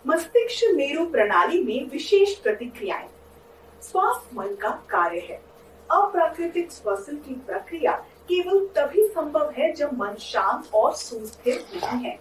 मस्तिष्क मेरु प्रणाली में विशेष प्रतिक्रियाएं। श्वास मन का कार्य है। अप्राकृतिक श्वसन की प्रक्रिया केवल तभी संभव है जब मन शांत और सुस्थिर नहीं है।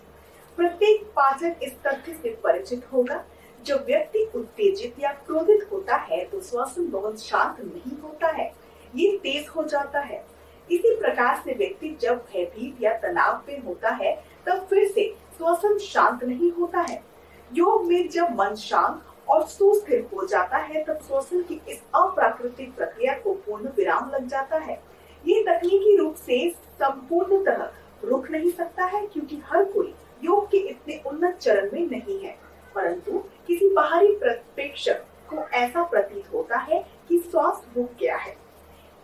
प्रत्येक पाचक इस तथ्य से परिचित होगा। जब व्यक्ति उत्तेजित या क्रोधित होता है तो श्वसन बहुत शांत नहीं होता है, ये तेज हो जाता है। इसी प्रकार से व्यक्ति जब भयभीत या तनाव में होता है तब फिर से श्वसन शांत नहीं होता है। योग में जब मन शांत और सुस्थिर हो जाता है तब श्वसन की इस अप्राकृतिक प्रक्रिया को पूर्ण विराम लग जाता है। ये तकनीकी रूप से संपूर्णतः रुक नहीं सकता है क्योंकि हर कोई योग के इतने उन्नत चरण में नहीं है, परंतु किसी बाहरी प्रेक्षक को ऐसा प्रतीत होता है कि श्वास रुक गया है।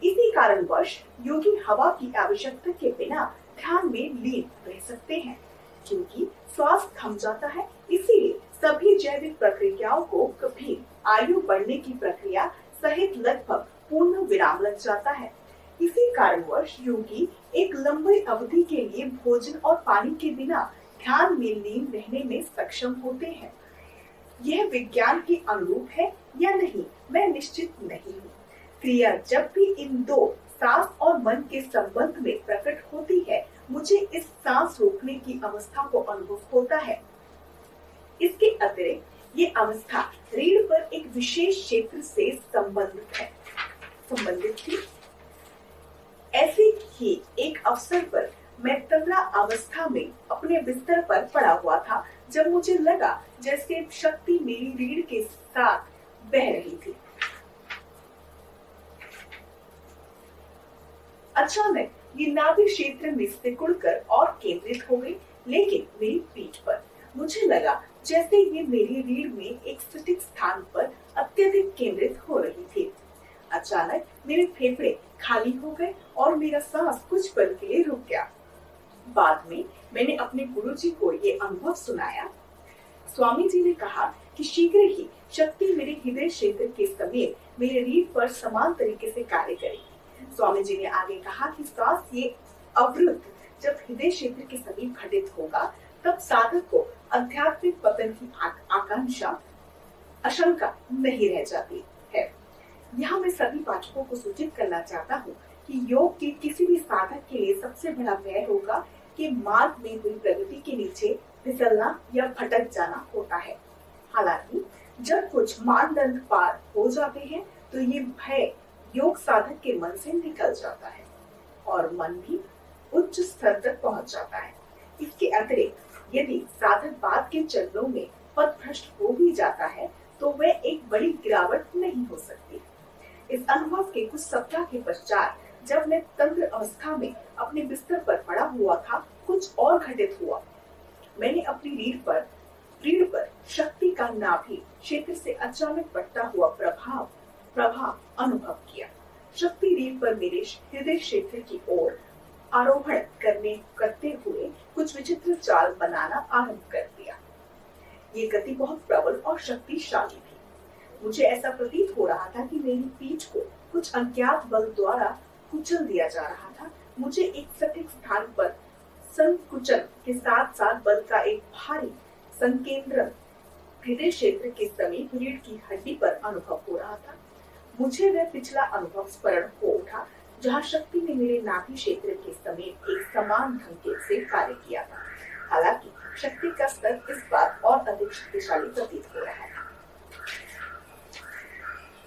इसी कारणवश योगी हवा की आवश्यकता के बिना ध्यान में लीन रह सकते हैं। क्योंकि श्वास थम जाता है, इसीलिए सभी जैविक प्रक्रियाओं को कभी आयु बढ़ने की प्रक्रिया सहित लगभग पूर्ण विराम लग जाता है। इसी कारणवश योगी एक लंबी अवधि के लिए भोजन और पानी के बिना ध्यान में लीन रहने में सक्षम होते हैं। यह विज्ञान के अनुरूप है या नहीं, मैं निश्चित नहीं हूँ। क्रिया जब भी इन दो सांस और मन के संबंध में प्रकट होती है, मुझे इस सांस रोकने की अवस्था को अनुभव होता है। इसके अतिरिक्त ये अवस्था रीढ़ पर एक विशेष क्षेत्र से संबंधित थी। ऐसे ही एक अवसर पर मैं तंद्रा अवस्था में अपने बिस्तर पर पड़ा हुआ था जब मुझे लगा जैसे शक्ति मेरी रीढ़ के साथ बह रही थी। अचानक ये नाभि क्षेत्र में सिकुड़कर और केंद्रित हो गई, लेकिन मेरी पीठ पर। मुझे लगा जैसे ये मेरी रीढ़ में एक सटीक स्थान पर अत्यधिक केंद्रित हो रही थी। अचानक मेरे फेफड़े खाली हो गए और मेरा सांस कुछ पल के लिए रुक गया। बाद में मैंने अपने गुरुजी को ये अनुभव सुनाया। स्वामी जी ने कहा कि शीघ्र ही शक्ति मेरे हृदय क्षेत्र के समीप मेरे रीढ़ पर समान तरीके से कार्य करेगी। स्वामी जी ने आगे कहा कि सांस ये अवरुद्ध जब हृदय क्षेत्र के समीप घटित होगा तब साधक को आध्यात्मिक पतन की आशंका नहीं रह जाती है। यहाँ मैं सभी पाठकों को सूचित करना चाहता हूँ कि योग के किसी भी साधक के लिए सबसे बड़ा भय होगा कि मार्ग में हुई प्रगति के नीचे फिसलना या भटक जाना होता है। हालांकि जब कुछ मानदंड पार हो जाते हैं तो ये भय योग साधक के मन से निकल जाता है और मन भी उच्च स्तर तक पहुंच जाता है। इसके अतिरिक्त यदि साधक बाद के चरणों में पथभ्रष्ट हो भी जाता है तो वह एक बड़ी गिरावट नहीं हो सकती। इस अनुभव के कुछ सप्ताह के पश्चात जब मैं तंद्र अवस्था में अपने बिस्तर पर पड़ा हुआ था, कुछ और घटित हुआ। मैंने अपनी रीढ़ पर शक्ति का नाभि क्षेत्र से अचानक बढ़ता हुआ प्रभाव अनुभव किया। शक्ति रीढ़ पर मेरे हृदय क्षेत्र की ओर आरोहण करते हुए कुछ विचित्र चाल बनाना आरंभ कर दिया। ये गति बहुत प्रबल और शक्तिशाली थी। मुझे ऐसा प्रतीत हो रहा था कि मेरी पीठ को कुछ अज्ञात बल द्वारा कुचल दिया जा रहा था। मुझे एक सटीक स्थान पर संकुचन के साथ साथ बल का एक भारी संकेंद्रण हृदय क्षेत्र के समीप रीढ़ की हड्डी पर अनुभव हो रहा था। मुझे वह पिछला अनुभव स्मरण हो उठा जहाँ शक्ति ने मेरे नाभि क्षेत्र के समीप एक समान ढंग से कार्य किया था। हालांकि शक्ति का स्तर इस बार और अधिक शक्तिशाली प्रतीत हो रहा था।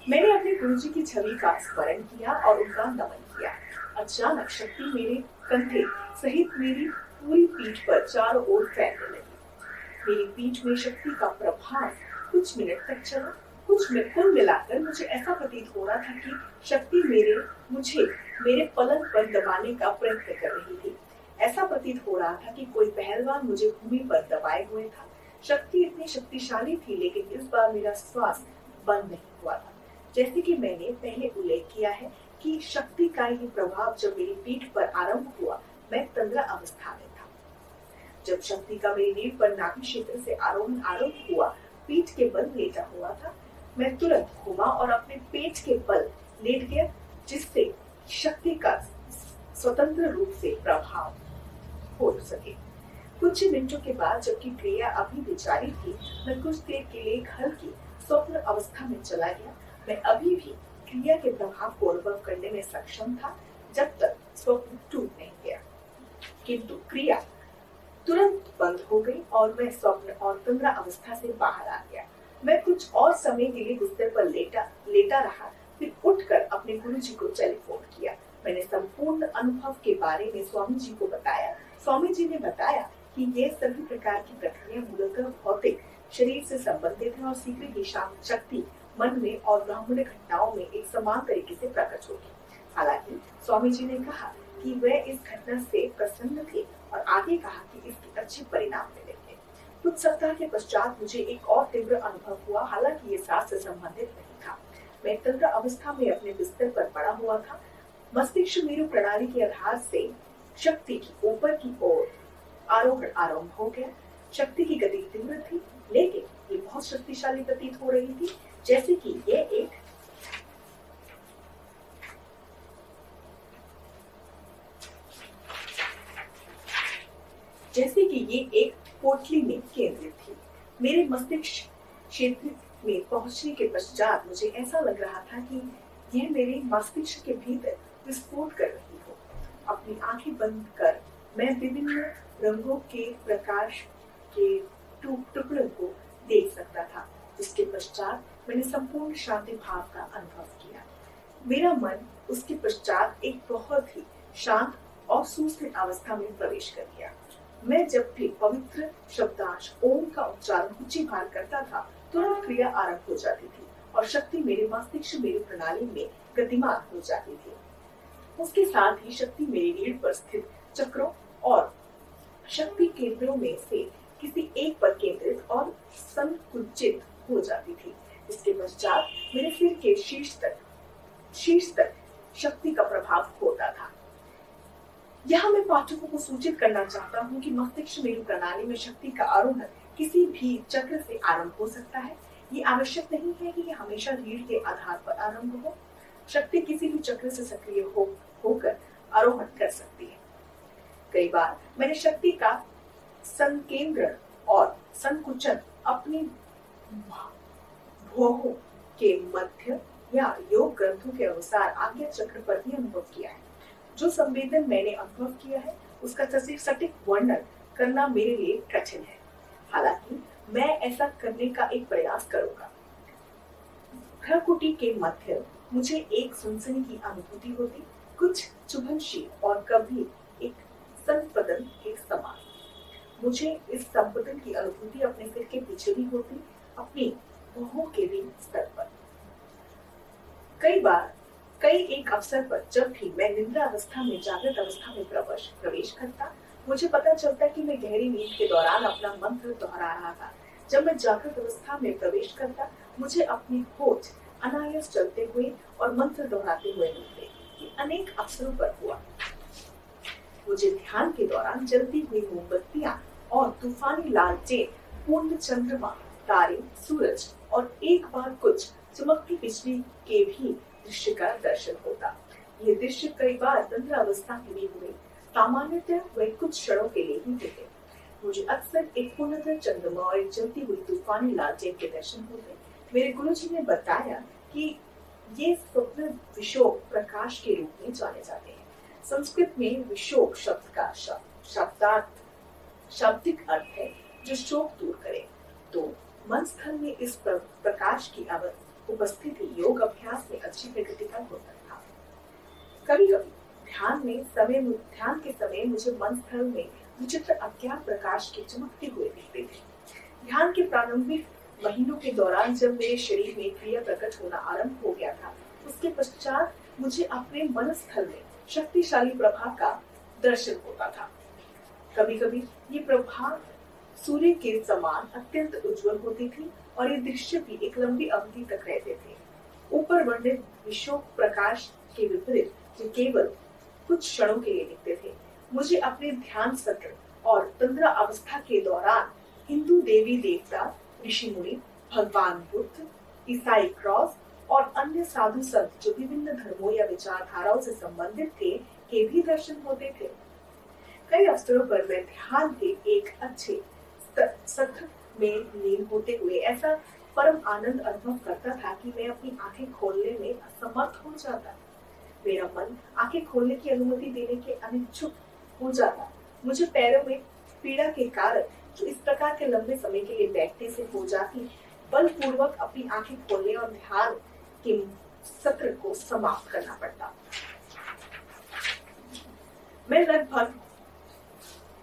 मैंने अपने गुरुजी की छवि का स्मरण किया और उनका नमन किया। अचानक शक्ति मेरे कंधे सहित मेरी पूरी पीठ पर चारों ओर फैलने लगी। मेरी पीठ में शक्ति का प्रभाव कुछ मिनट तक चला। कुल मिलाकर मुझे ऐसा प्रतीत हो रहा था कि शक्ति मुझे मेरे पलंग पर दबाने का प्रयत्न कर रही थी। ऐसा प्रतीत हो रहा था कि कोई पहलवान मुझे भूमि पर दबाए हुए था। शक्ति इतनी शक्तिशाली थी, लेकिन इस बार मेरा श्वास बंद नहीं हुआ था। जैसे कि मैंने पहले उल्लेख किया है कि शक्ति का ये प्रभाव जब मेरी पीठ पर आरंभ हुआ, मैं तंद्रा अवस्था में था। जब शक्ति का मेरी रीढ़ पर नाभि क्षेत्र से आरोहण आरंभ हुआ, पीठ के बल लेटा हुआ था। मैं तुरंत घूमा और अपने पेट के बल लेट गया, जिससे शक्ति का स्वतंत्र रूप से प्रभाव हो सके। कुछ ही मिनटों के बाद जबकि क्रिया अभी भी जारी थी, मैं कुछ देर के लिए एक हल्की स्वप्न अवस्था में चला गया। मैं अभी भी क्रिया के प्रभाव को अनुभव करने में सक्षम था जब तक स्वप्न टूट नहीं गया, किंतु क्रिया तुरंत बंद हो गई और मैं स्वप्न और तंद्रा अवस्था से बाहर आ गया। मैं कुछ और समय के लिए बिस्तर पर लेटा रहा, फिर उठकर अपने गुरु जी को टेलीफोन किया। मैंने संपूर्ण अनुभव के बारे में स्वामी जी को बताया। स्वामी जी ने बताया कि ये सभी प्रकार की प्रक्रिया मूलतः भौतिक शरीर से संबंधित है और शीघ्र ही शांत शक्ति मन में और ब्राह्मण घटनाओं में एक समान तरीके से प्रकट होगी। हालांकि स्वामी जी ने कहा कि वह इस घटना से प्रसन्न थे और आगे कहा कि इसके अच्छे परिणाम मिलेंगे। कुछ सप्ताह के पश्चात मुझे एक और तीव्र अनुभव हुआ, हालांकि ये सांस से संबंधित नहीं था। मैं तंत्र अवस्था में अपने बिस्तर पर पड़ा हुआ था। मस्तिष्क मेरु प्रणाली के आधार से शक्ति की ऊपर की ओर आरोहण आरंभ हो गया। शक्ति की गति तीव्र थी, लेकिन ये बहुत शक्तिशाली प्रतीत हो रही थी, जैसे कि ये एक पोटली में केंद्रित थी। मेरे मस्तिष्क क्षेत्र में पहुंचने के पश्चात मुझे ऐसा लग रहा था कि यह मेरे मस्तिष्क के भीतर विस्फोट कर रही हो। अपनी आंखें बंद कर मैं विभिन्न रंगों के प्रकाश के टुकड़ों को देख सकता था, जिसके पश्चात मैंने संपूर्ण शांति भाव का अनुभव किया। मेरा मन उसके पश्चात एक बहुत ही शांत और सुस्थिर अवस्था में प्रवेश कर गया। मैं जब भी पवित्र शब्दांश ओम का उच्चारण ऊंची भार करता था, तुरंत क्रिया आरंभ हो जाती थी और शक्ति मेरे मस्तिष्क मेरी प्रणाली में गतिमान हो जाती थी। उसके साथ ही शक्ति मेरी रीढ़ पर स्थित चक्रों और शक्ति केंद्रों में से किसी एक पर केंद्रित और संकुचित हो जाती थी। इसके पश्चात मेरे सिर के शीर्ष तक शक्ति का प्रभाव होता था। यहाँ मैं पाठकों को सूचित करना चाहता हूँ कि मस्तिष्क मेरु प्रणाली में शक्ति का आरोहण किसी भी चक्र से आरंभ हो सकता है। ये आवश्यक नहीं है कि यह हमेशा रीढ़ के आधार पर आरंभ हो। शक्ति किसी भी चक्र से सक्रिय होकर आरोहण कर सकती है। कई बार मैंने शक्ति का संकेंद्रण और संकुचन अपनी भौहों के मध्य या योग ग्रंथों के अनुसार आज्ञा चक्र पर भी अनुभव किया है। जो संवेदन मैंने अनुभव किया है उसका सटीक वर्णन करना मेरे लिए कठिन है, हालांकि मैं ऐसा करने का एक प्रयास करूंगा। भ्रकुटी के मध्य मुझे एक सुनसनी की अनुभूति होती, कुछ चुभनशील और कभी एक संपदन के समान। मुझे इस संपदन की अनुभूति अपने सिर के पीछे भी होती, अपनी भौहों के भी स्तर पर। कई एक अवसर पर जब भी मैं निद्रा अवस्था में जागृत अवस्था में प्रवेश करता, मुझे पता चलता कि मैं गहरी नींद के दौरान अपना मंत्र दोहरा रहा था। जब मैं जागृत अवस्था में प्रवेश करता, मुझे अपनी होठ अनायास चलते हुए और मंत्र दोहराते हुए मिलते। ये अनेक अवसरों पर हुआ। मुझे ध्यान के दौरान जलती हुई मोमबत्तियां और तूफानी लालटेन, पूर्ण चंद्रमा, तारे, सूरज और एक बार कुछ चमकती बिजली के भी दृश्य का दर्शन होता। ये दृश्य कई बार तंत्र अवस्था में भी हुए, सामान्यतः वे कुछ क्षणों के लिए ही होते। मुझे अक्सर एक पूर्णतः चंद्रमा और एक जलती हुई तूफानी लालटेन के दर्शन होते। मेरे गुरुजी ने बताया कि ये स्वप्न विशोक प्रकाश के रूप में जाने जाते हैं। संस्कृत में विशोक शब्द का शाब्दिक अर्थ है जो शोक दूर करे। तो मन स्थल में इस प्रकाश की उपस्थिति योग अभ्यास में अच्छी प्रगति का होता था। कभी कभी ध्यान के समय मुझे मन स्थल में विचित्र अज्ञात प्रकाश के चमकते हुए दिखते थे। ध्यान के प्रारंभिक महीनों के दौरान जब मेरे शरीर में क्रिया प्रकट होना आरंभ हो गया था, उसके पश्चात मुझे अपने मन स्थल में शक्तिशाली प्रभा का दर्शन होता था। कभी कभी ये प्रभा सूर्य के समान अत्यंत उज्जवल होती थी और ये दृश्य भी एक लंबी अवधि तक रहते थे। ऊपर वर्णित विशोक प्रकाश के विपरीत जो केवल कुछ क्षणों के लिए दिखते थे। मुझे अपने ध्यान सत्र और तंद्रा अवस्था के दौरान हिंदू देवी देवता, ऋषि मुनि, भगवान बुद्ध, ईसाई क्रॉस और अन्य साधु संत जो विभिन्न धर्मों या विचारधाराओं से संबंधित थे के भी दर्शन होते थे। कई अवसरों पर मैं ध्यान के एक अच्छे सत्र में लीन होते हुए ऐसा परम आनंद अनुभव करता था कि मैं अपनी आंखें खोलने में असमर्थ हो जाता। मेरा मन आंखें खोलने की अनुमति देने के अनिच्छुक हो जाता। मुझे पैरों में पीड़ा के कारण जो इस प्रकार के लंबे समय के लिए बैठने से हो जाती, बलपूर्वक अपनी आंखें खोलने और ध्यान के सत्र को समाप्त करना पड़ता। मैं लगभग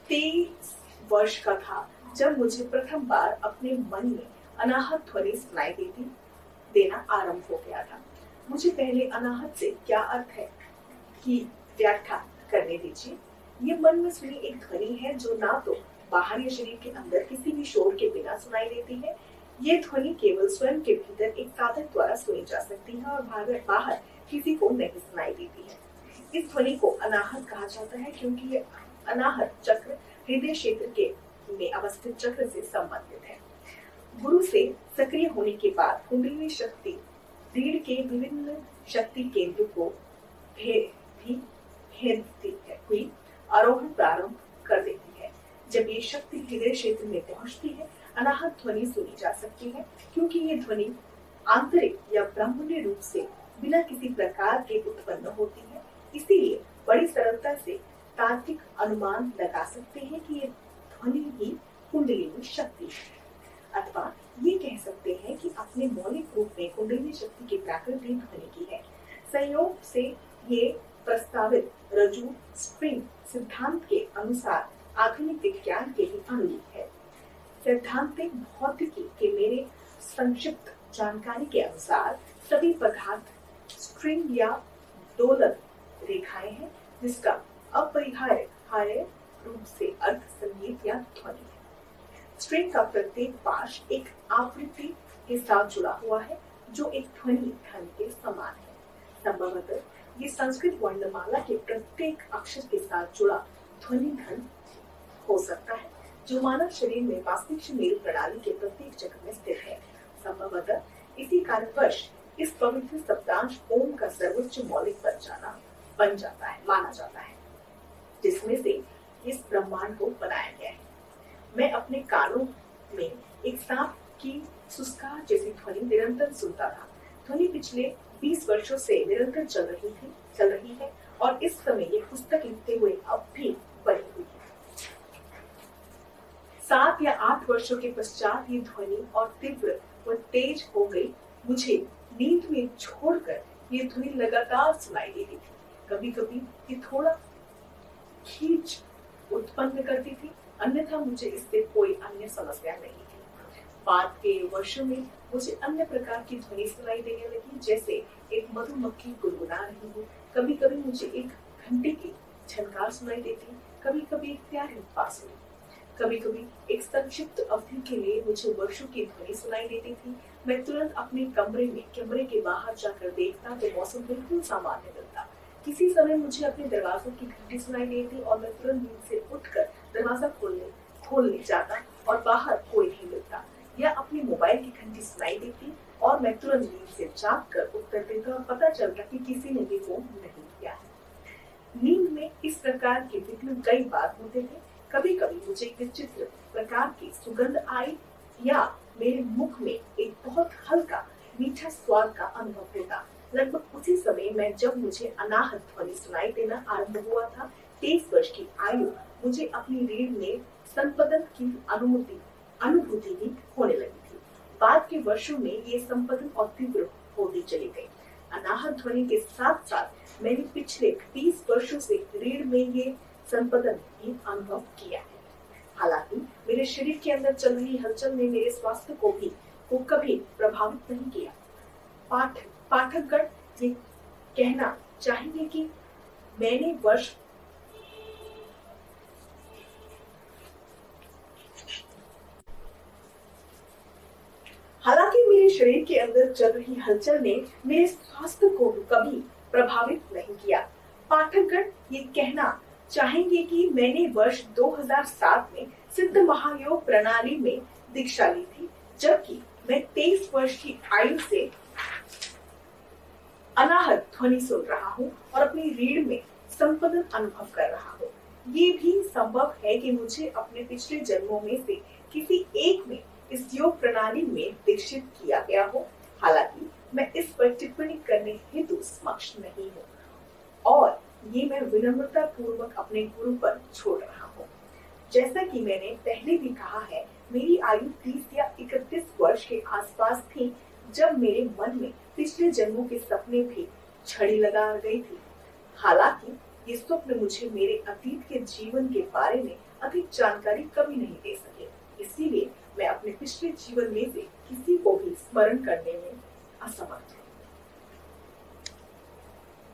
23 वर्ष का था जब मुझे प्रथम बार अपने मन में अनाहत ध्वनि सुनाई देना आरंभ हो गया था। मुझे पहले अनाहत से क्या अर्थ है कि व्याख्या करने दीजिए। ये मन में सुनी एक ध्वनि है जो ना तो बाहर या शरीर के अंदर किसी भी शोर के बिना सुनाई देती है। ये ध्वनि केवल स्वयं के भीतर एक साधक द्वारा सुनी जा सकती है और बाहर किसी को नहीं सुनाई देती है। इस ध्वनि को अनाहत कहा जाता है क्योंकि ये अनाहत चक्र हृदय क्षेत्र के में अवस्थित चक्र से संबंधित है। गुरु से सक्रिय होने के बाद कुंडलिनी शक्ति रीढ़ के विभिन्न शक्ति केंद्र को भेदती हुई आरोहण प्रारंभ कर देती है। जब ये शक्ति हृदय क्षेत्र में पहुंचती है, अनाहत ध्वनि सुनी जा सकती है क्योंकि ये ध्वनि आंतरिक या ब्रह्मण्य रूप से बिना किसी प्रकार के उत्पन्न होती है। इसीलिए बड़ी सरलता से तार्किक अनुमान लगा सकते हैं कि ये ध्वनि ही कुंडलिनी शक्ति है, अथवा ये कह सकते हैं कि अपने मौलिक रूप में कुंडलिनी शक्ति की प्रकृति ध्वनि की है। संयोग से ये प्रस्तावित रज्जु स्प्रिंग सिद्धांत के अनुसार आधुनिक विज्ञान के भी अनुरूप है। सैद्धांतिक भौतिकी के मेरे संक्षिप्त जानकारी के अनुसार सभी पदार्थ स्ट्रिंग या दोलन रेखाएं हैं जिसका अपरिहार्य रूप से अर्थ संगीत या ध्वनि है। स्ट्रिंग का प्रत्येक पाश एक आवृत्ति के साथ जुड़ा हुआ है जो एक ध्वनि घन के समान है। संभवतः ये संस्कृत वर्णमाला के प्रत्येक अक्षर के साथ जुड़ा ध्वनि घन हो सकता है जो मानव शरीर में वास्तविक मेरु प्रणाली के प्रत्येक जगह में स्थित है। संभवतः इसी कारणवश इस पवित्र शब्दांश ओम का सर्वोच्च मौलिक बन जाता है, माना जाता है, जिसमें से इस ब्रह्मांड को बनाया गया है। मैं अपने कानों में एक सांप की सुस्कार जैसी ध्वनि निरंतर सुनता था। ध्वनि पिछले 20 वर्षों से निरंतर चल रही है और इस समय ये पुस्तक लिखते हुए अब भी बनी हुई है। 7 या 8 वर्षों के पश्चात ये ध्वनि और तीव्र व तेज हो गई। मुझे नींद में छोड़कर ये ध्वनि लगातार सुनाई देती थी। कभी कभी ये थोड़ा खींच उत्पन्न करती थी, अन्यथा मुझे इससे कोई अन्य समस्या नहीं थी। बाद के वर्षों में मुझे अन्य प्रकार की ध्वनि सुनाई देने लगी, जैसे एक मधुमक्खी गुनगुना रही हो। कभी कभी मुझे एक घंटे की झनकार सुनाई देती, कभी कभी एक प्यारी बांसुरी, कभी कभी एक संक्षिप्त अवधि के लिए मुझे वर्षों की ध्वनि सुनाई देती थी। मैं तुरंत अपने कमरे के बाहर जाकर देखता तो मौसम बिल्कुल सामान्य मिलता। किसी समय मुझे अपने दरवाजों की घंटी सुनाई देती और मैं तुरंत नींद से उठकर दरवाजा खोलने जाता और बाहर कोई नहीं मिलता, या अपने मोबाइल की घंटी सुनाई देती और मैं तुरंत नींद से जागकर उत्तर देता और पता चलता कि किसी ने भी फोन नहीं किया है। नींद में इस प्रकार के विघ्न कई बार होते थे। कभी कभी मुझे एक विचित्र प्रकार की सुगंध आई या मेरे मुख में एक बहुत हल्का मीठा स्वाद का अनुभव होता। लगभग उसी समय में जब मुझे अनाहत ध्वनि सुनाई देना आरंभ हुआ था, 23 वर्ष की आयु मुझे अपनी रीढ़ में संपदन की अनुभूति भी होने लगी थी। बाद के वर्षों में ये संपदन और तीव्र होती चली गई। अनाहत ध्वनि के साथ साथ मैंने पिछले 20 वर्षों से रीढ़ में ये संपदन भी अनुभव किया है। हालांकि मेरे शरीर के अंदर चल रही हलचल ने मेरे स्वास्थ्य को कभी प्रभावित नहीं किया। पाठकगण ये कहना चाहेंगे कि मैंने वर्ष हालांकि मेरे शरीर के अंदर चल रही हलचल ने मेरे स्वास्थ्य को कभी प्रभावित नहीं किया। पाठकगण ये कहना चाहेंगे कि मैंने वर्ष 2007 में सिद्ध महायोग प्रणाली में दीक्षा ली थी, जबकि मैं 23 वर्ष की आयु से अनाहत ध्वनि सुन रहा हूँ और अपनी रीढ़ में संपदन अनुभव कर रहा हूँ। ये भी संभव है कि मुझे अपने पिछले जन्मों में से किसी एक में इस योग प्रणाली में दीक्षित किया गया हो। हालांकि मैं इस पर टिप्पणी करने हेतु समक्ष नहीं हूँ और ये मैं विनम्रता पूर्वक अपने गुरु पर छोड़ रहा हूँ। जैसा कि मैंने पहले भी कहा है, मेरी आयु 30 या 31 वर्ष के आसपास थी जब मेरे मन में पिछले जन्मों के सपने भी छड़ी लगा गई थी। हालांकि ये स्वप्न मुझे मेरे अतीत के जीवन के बारे में अधिक जानकारी कभी नहीं दे सके, इसीलिए मैं अपने पिछले जीवन में से किसी को भी स्मरण करने में असमर्थ हूँ।